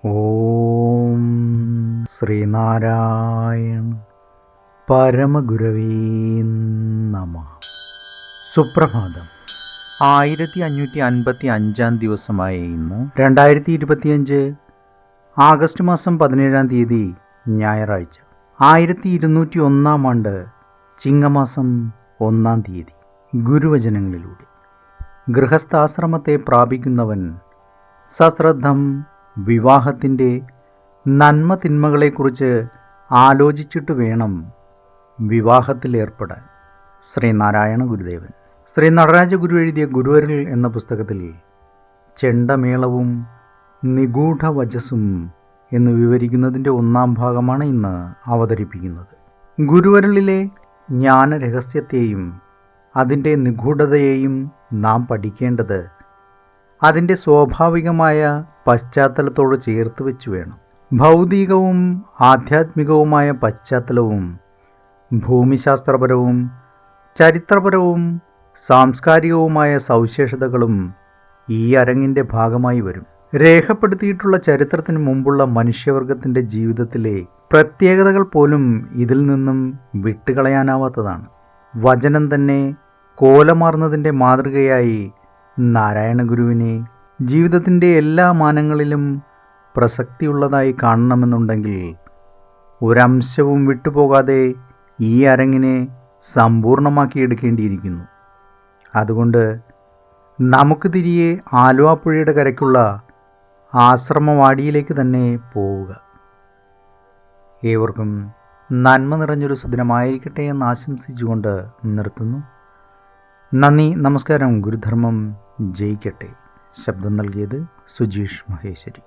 ഓം ശ്രീനാരായണ പരമഗുരവേ നമഃ. സുപ്രഭാതം. 1555 ദിവസമായ ഇന്ന് 2025 ആഗസ്റ്റ് മാസം 17 ഞായറാഴ്ച, 1201 ആണ്ട് ചിങ്ങമാസം 1 ഗുരുവചനങ്ങളിലൂടെ ഗൃഹസ്ഥാശ്രമത്തെ പ്രാപിക്കുന്നവൻ സശ്രദ്ധം വിവാഹത്തിൻ്റെ നന്മ തിന്മകളെക്കുറിച്ച് ആലോചിച്ചിട്ട് വേണം വിവാഹത്തിലേർപ്പെടാൻ. ശ്രീനാരായണ ഗുരുദേവൻ. ശ്രീ നടരാജ ഗുരു എഴുതിയ ഗുരുവരിൽ എന്ന പുസ്തകത്തിൽ ചെണ്ടമേളവും നിഗൂഢവചസ്സും എന്ന് വിവരിക്കുന്നതിൻ്റെ 1-ാം ഭാഗമാണ് ഇന്ന് അവതരിപ്പിക്കുന്നത്. ഗുരുവരളിലെ ജ്ഞാനരഹസ്യത്തെയും അതിൻ്റെ നിഗൂഢതയെയും നാം പഠിക്കേണ്ടത് അതിൻ്റെ സ്വാഭാവികമായ പശ്ചാത്തലത്തോട് ചേർത്ത് വെച്ച് വേണം. ഭൗതികവും ആധ്യാത്മികവുമായ പശ്ചാത്തലവും ഭൂമിശാസ്ത്രപരവും ചരിത്രപരവും സാംസ്കാരികവുമായ സവിശേഷതകളും ഈ അരങ്ങിൻ്റെ ഭാഗമായി വരും. രേഖപ്പെടുത്തിയിട്ടുള്ള ചരിത്രത്തിന് മുമ്പുള്ള മനുഷ്യവർഗത്തിൻ്റെ ജീവിതത്തിലെ പ്രത്യേകതകൾ പോലും ഇതിൽ നിന്നും വിട്ടുകളയാനാവാത്തതാണ്. വചനം തന്നെ കോലമാർന്നതിൻ്റെ മാതൃകയായി നാരായണ ഗുരുവിനെ ജീവിതത്തിൻ്റെ എല്ലാ മാനങ്ങളിലും പ്രസക്തിയുള്ളതായി കാണണമെന്നുണ്ടെങ്കിൽ ഒരംശവും വിട്ടുപോകാതെ ഈ അരങ്ങിനെ സമ്പൂർണ്ണമാക്കിയെടുക്കേണ്ടിയിരിക്കുന്നു. അതുകൊണ്ട് നമുക്ക് തിരികെ ആലുവാപ്പുഴയുടെ കരയ്ക്കുള്ള ആശ്രമവാടിയിലേക്ക് തന്നെ പോവുക. ഏവർക്കും നന്മ നിറഞ്ഞൊരു സുദിനമായിരിക്കട്ടെ എന്ന് ആശംസിച്ചുകൊണ്ട് നിർത്തുന്നു. നന്ദി, നമസ്കാരം. ഗുരുധർമ്മം ജയിക്കട്ടെ. ശബ്ദം നൽകിയത് സുജീഷ് മഹേശ്വരി.